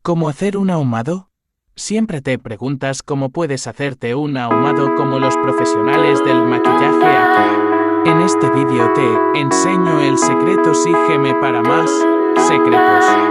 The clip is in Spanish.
¿Cómo hacer un ahumado? Siempre te preguntas cómo puedes hacerte un ahumado como los profesionales del maquillaje aquí. En este vídeo te enseño el secreto. Sígueme para más secretos.